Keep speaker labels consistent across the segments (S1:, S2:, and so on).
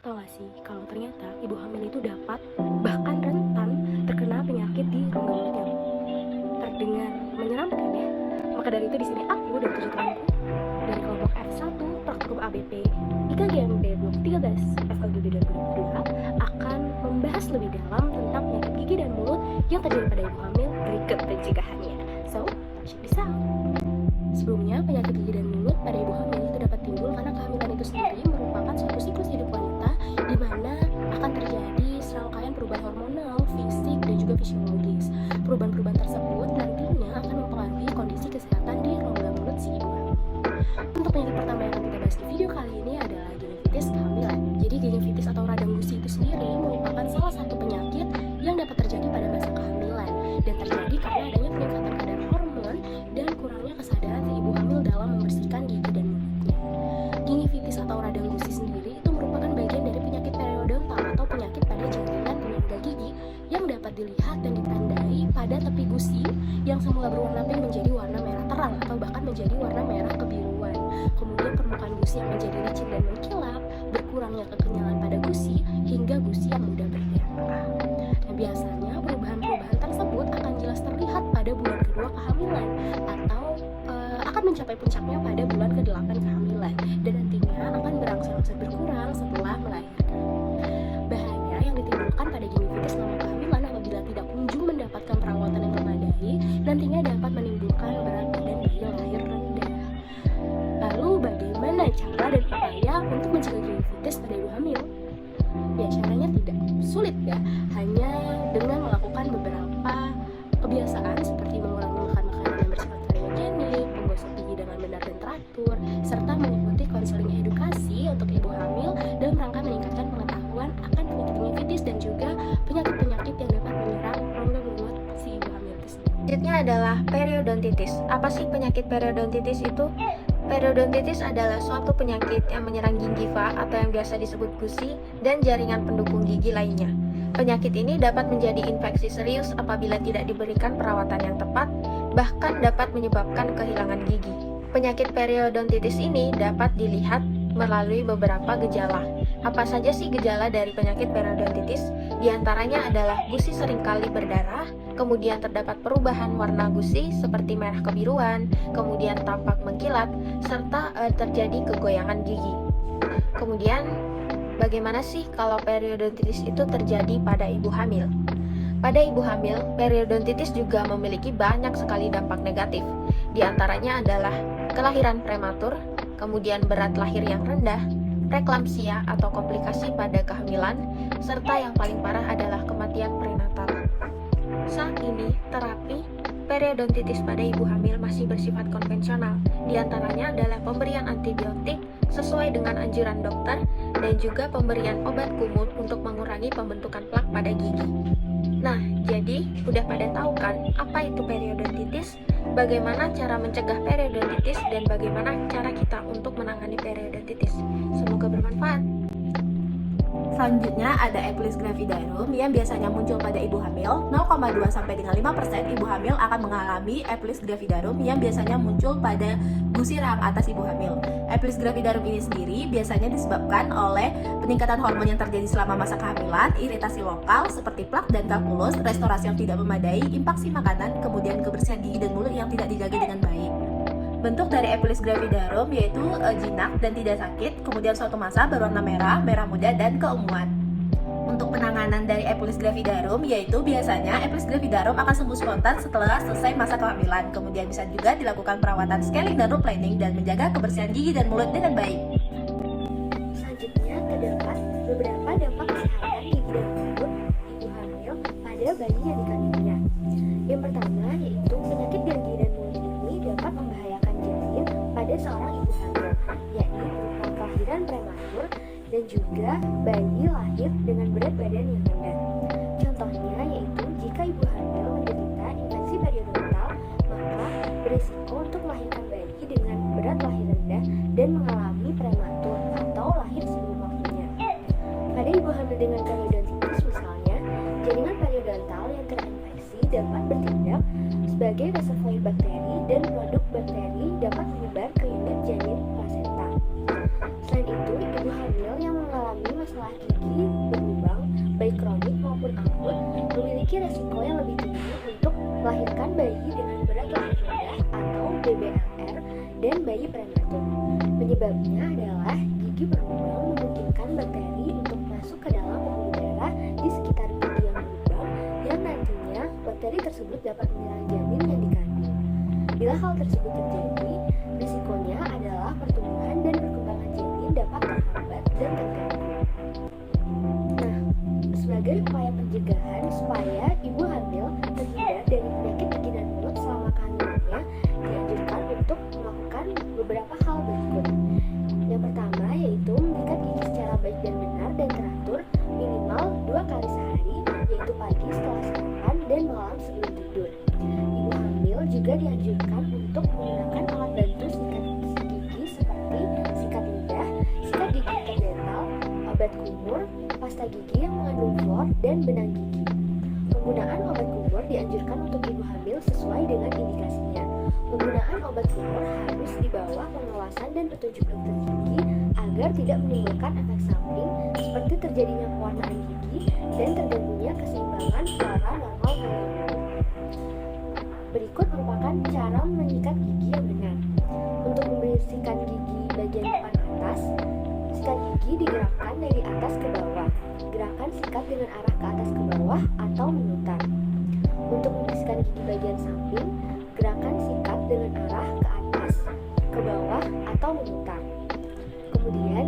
S1: Tahu gak sih, kalau ternyata ibu hamil itu dapat bahkan rentan terkena penyakit di rongga mulutnya. Terdengar menyeramkan ya? Maka dari itu di sini aku dan 7 temanku dari kelompok F1 Praktikum ABP IKGMD 2013 FKGB 2022 akan membahas lebih dalam tentang penyakit gigi dan mulut yang terjadi pada ibu hamil berikut pencegahannya. So, check this out. Sebelumnya, penyakit gigi dan mulut pada ibu hamil itu dapat timbul karena kehamilan itu sendiri merupakan suatu siklus hidup wanita di mana akan terjadi serangkaian perubahan hormonal, fisik, dan juga fisiologis. Perubahan-perubahan tersebut nantinya akan mempengaruhi kondisi kesehatan di rongga mulut si ibu hamil. Untuk penyakit pertama yang akan kita bahas di video kali ini adalah gingivitis kehamilan. Jadi gingivitis atau radang gusi itu sendiri merupakan salah satu penyakit yang dapat terjadi pada masa kehamilan dan terjadi karena adanya peningkatan kadar hormon dan kurangnya kesadaran si ibu hamil dalam membersihkan gigi dan mulutnya. Gingivitis atau radang gusi sendiri itu merupakan bagian dari penyakit periodontal atau penyakit pada jaringan penyangga gigi yang dapat dilihat dan ditandai pada tepi gusi yang semula berwarna pink menjadi warna merah terang atau bahkan menjadi warna merah kebiruan. Kemudian permukaan gusi yang menjadi licin dan mengkilap, berkurangnya kekenyalan pada gusi hingga gusi yang mudah berdarah. Nah, biasanya perubahan-perubahan tersebut akan jelas terlihat pada bulan kedua kehamilan atau akan mencapai puncaknya pada bulan ke-8 kehamilan dan nantinya akan berangsur-angsur berkurang setelah melahirkan. Bahaya yang ditimbulkan pada gingivitis selama kehamilan apabila tidak kunjung mendapatkan perawatan yang memadai nantinya dapat menimbulkan berat badan bayi lahir rendah. Lalu bagaimana cara dan upaya untuk mencegah gingivitis pada ibu hamil? Ya, caranya tidak sulit ya, hanya dengan melakukan beberapa kebiasaan seperti mengurangi makan makanan yang bersifat kariogenik, menggosok gigi dengan benar dan teratur, serta mengikuti konseling edukasi untuk ibu hamil dalam rangka meningkatkan pengetahuan akan penyakit gingivitis dan juga penyakit-penyakit yang dapat menyerang rongga mulut si ibu hamil itu sendiri.
S2: Selanjutnya adalah periodontitis. Apa sih penyakit periodontitis itu? Periodontitis adalah suatu penyakit yang menyerang gingiva atau yang biasa disebut gusi dan jaringan pendukung gigi lainnya. Penyakit ini dapat menjadi infeksi serius apabila tidak diberikan perawatan yang tepat, bahkan dapat menyebabkan kehilangan gigi. Penyakit periodontitis ini dapat dilihat melalui beberapa gejala. Apa saja sih gejala dari penyakit periodontitis? Di antaranya adalah gusi seringkali berdarah, kemudian terdapat perubahan warna gusi seperti merah kebiruan, kemudian tampak mengkilat, serta terjadi kegoyangan gigi. Kemudian, bagaimana sih kalau periodontitis itu terjadi pada ibu hamil? Pada ibu hamil, periodontitis juga memiliki banyak sekali dampak negatif. Di antaranya adalah kelahiran prematur, kemudian berat lahir yang rendah, preeklamsia atau komplikasi pada kehamilan, serta yang paling parah adalah kematian prenatal. Saat ini, terapi periodontitis pada ibu hamil masih bersifat konvensional. Di antaranya adalah pemberian antibiotik sesuai dengan anjuran dokter dan juga pemberian obat kumur untuk mengurangi pembentukan plak pada gigi. Nah, jadi udah pada tahu kan apa itu periodontitis, bagaimana cara mencegah periodontitis, dan bagaimana cara kita untuk menangani periodontitis. Semoga bermanfaat.
S3: Selanjutnya ada Epilis gravidarum yang biasanya muncul pada ibu hamil. 0,2 sampai dengan 5% ibu hamil akan mengalami Epilis gravidarum yang biasanya muncul pada gusi rahang atas ibu hamil. Epilis gravidarum ini sendiri biasanya disebabkan oleh peningkatan hormon yang terjadi selama masa kehamilan, iritasi lokal seperti plak dan kalkulus, restorasi yang tidak memadai, impaksi makanan, kemudian kebersihan gigi dan mulut yang tidak dijaga dengan baik. Bentuk dari Epilis gravidarum yaitu jinak dan tidak sakit, kemudian suatu masa berwarna merah, merah muda, dan keunguan. Untuk penanganan dari Epilis gravidarum yaitu biasanya Epilis gravidarum akan sembuh spontan setelah selesai masa kehamilan. Kemudian bisa juga dilakukan perawatan scaling dan root planing dan menjaga kebersihan gigi dan mulut dengan baik.
S4: Selanjutnya terdapat beberapa dampak kesehatan gigi dan mulut ibu hamil pada bayi yang dikandungnya. Yang pertama yaitu penyakit gigi dan mulut ini dapat membahayakan janin pada seorang ibu hamil, yakni berupa kelahiran prematur dan juga bayi lahir dengan berat badan yang rendah. Contohnya yaitu jika ibu hamil menderita infeksi periodontal, maka berisiko untuk melahirkan bayi dengan berat lahir rendah dan mengalami prematur atau lahir sebelum waktunya. Pada ibu hamil dengan periodontitis misalnya, jaringan periodontal yang terinfeksi dapat bertindak sebagai reservoir bakteri dan produk bakteri dapat menyebar ke unit janin plasenta. Selain itu, ibu hamil yang mengalami masalah gigi berlubang, baik kronik maupun akut, memiliki resiko yang lebih tinggi untuk melahirkan bayi dengan berat lahir rendah atau BBLR dan bayi prematur. Penyebabnya adalah gigi berlubang memungkinkan bakteri untuk masuk ke dalam pembuluh darah di sekitar gigi yang berlubang, yang nantinya bakteri tersebut dapat menyerang janin yang dikandung. Bila hal tersebut terjadi, risikonya adalah pertumbuhan dan perkembangan janin dapat terhambat dan terganggu. Nah, sebagai upaya pencegahan supaya ibu hamil terhindar dari penyakit gigi dan mulut selama kehamilannya, dianjurkan untuk melakukan beberapa hal berikut. Yang pertama yaitu menyikat gigi secara baik dan benar dan teratur minimal 2 kali sehari, yaitu pagi setelah sarapan dan malam sebelum tidur. Ibu hamil juga dianjurkan untuk menggunakan alat bantu sikat gigi seperti sikat lidah, sikat gigi interdental, obat kumur, pasta gigi yang mengandung fluor, dan benang gigi. Penggunaan obat kumur dianjurkan untuk ibu hamil sesuai dengan indikasinya. Penggunaan obat kumur harus di bawah pengawasan dan petunjuk dokter gigi agar tidak menimbulkan efek samping seperti terjadinya pewarnaan gigi dan terganggunya keseimbangan flora normal pada mulut. Berikut merupakan cara menyikat gigi yang benar. Untuk membersihkan gigi bagian depan atas, sikat gigi digerakkan dari atas ke bawah. Gerakan sikat dengan arah ke atas ke bawah atau memutar. Untuk membersihkan gigi bagian samping, gerakan sikat dengan arah ke atas, ke bawah atau memutar. Kemudian,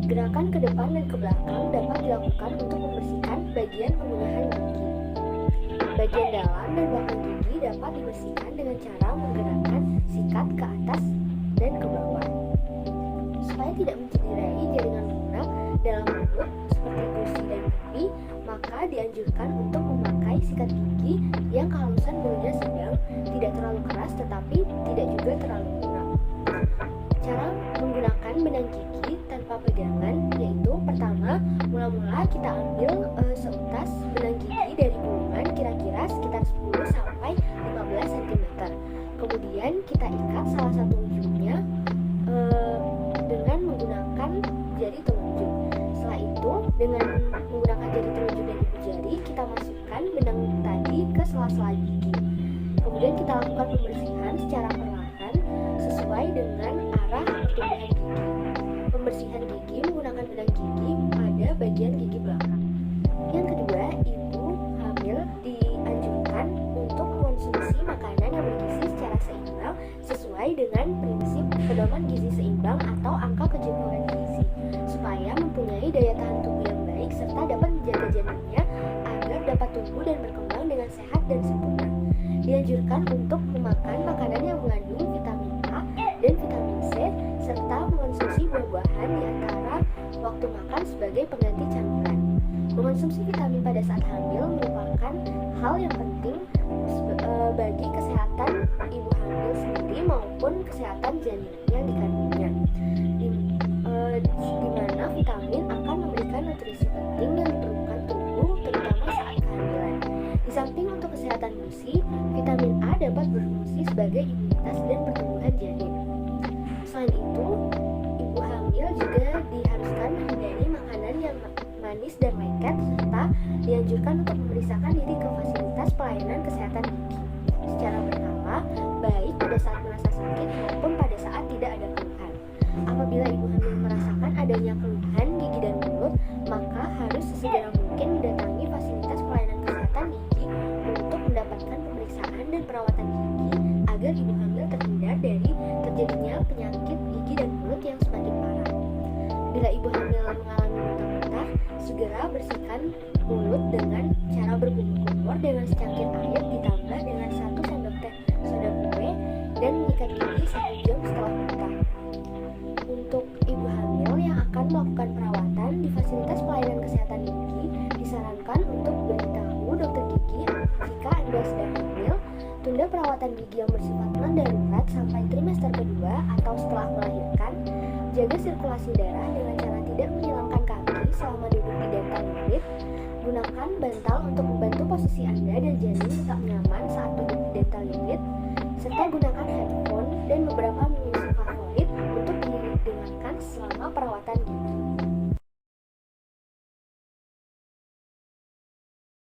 S4: gerakan ke depan dan ke belakang dapat dilakukan untuk membersihkan bagian penggunaan gigi. Bagian dalam dan belakang gigi dapat dibersihkan dengan cara menggerakkan sikat ke atas dan ke bawah. Supaya tidak mencederai jaringan lunak dalam mulut seperti gusi dan pipi, maka dianjurkan untuk memakai sikat gigi yang kehalusan bulunya sedang, tidak terlalu keras tetapi tidak juga terlalu lunak. Cara menggunakan benang gigi tanpa pegangan yaitu pertama, mula-mula kita ambil seutas benang gigi dari gulungan kira-kira sekitar 10 sampai 15 cm. Kemudian kita ikat salah satu ujungnya dengan menggunakan jari telunjuk. Setelah itu, dengan menggunakan jari telunjuk dan ibu jari, kita masukkan benang tadi ke sela-sela gigi. Kemudian kita lakukan pembersihan secara perlahan sesuai dengan arah pertumbuhan gigi. Pembersihan gigi menggunakan benang gigi pada bagian gigi belakang. Yang kedua, ibu hamil dianjurkan untuk mengonsumsi makanan yang bergizi secara seimbang sesuai dengan prinsip pedoman gizi seimbang atau angka kejenuhan gizi, supaya mempunyai daya tahan tubuh yang baik serta dapat menjaga janinnya agar dapat tumbuh dan berkembang dengan sehat dan sempurna. Dianjurkan untuk memakan makanan yang mengandung vitamin A dan vitamin C serta mengonsumsi buah-buahan di antara waktu makan sebagai pengganti camilan. Mengonsumsi vitamin pada saat hamil merupakan hal yang penting bagi kesehatan ibu hamil sendiri maupun kesehatan janin yang dikandungnya. Di mana vitamin akan memberikan nutrisi penting yang diperlukan tubuh terutama saat kehamilan. Di samping untuk kesehatan gusi, vitamin A dapat berfungsi sebagai imunitas dan pertumbuhan janin. Selain itu, ibu hamil juga diharuskan menghindari makanan yang manis dan lengket serta dianjurkan untuk memeriksakan diri ke fasilitas pelayanan kesehatan gigi secara berkala, baik pada saat merasa sakit maupun pada saat tidak ada keluhan. Apabila ibu hamil merasakan adanya keluhan gigi dan mulut, maka harus sesegera mungkin mendatangi fasilitas pelayanan kesehatan gigi untuk mendapatkan pemeriksaan dan perawatan gigi agar ibu hamil terhindar dari terjadinya penyakit gigi dan mulut yang semakin parah. Bila ibu hamil mengalami muntah-muntah, segera bersihkan mulut dengan cara berkumur-kumur dengan secangkir air ditambah dengan 1 sendok teh soda kue dan menyikat gigi 1 jam setelah muntah. Untuk ibu hamil yang akan melakukan perawatan di fasilitas pelayanan kesehatan gigi, disarankan untuk beritahu dokter gigi jika Anda sedang hamil, tunda perawatan gigi yang bersifat non-darurat sampai trimester kedua atau setelah melahirkan, jaga sirkulasi darah dengan cara tidak menyilangkan kaki selama duduk di dental unit, gunakan bantal untuk membantu posisi Anda dan janin tetap nyaman saat duduk di dental unit, serta gunakan headphone dan beberapa musik favorit untuk didengarkan selama perawatan gigi.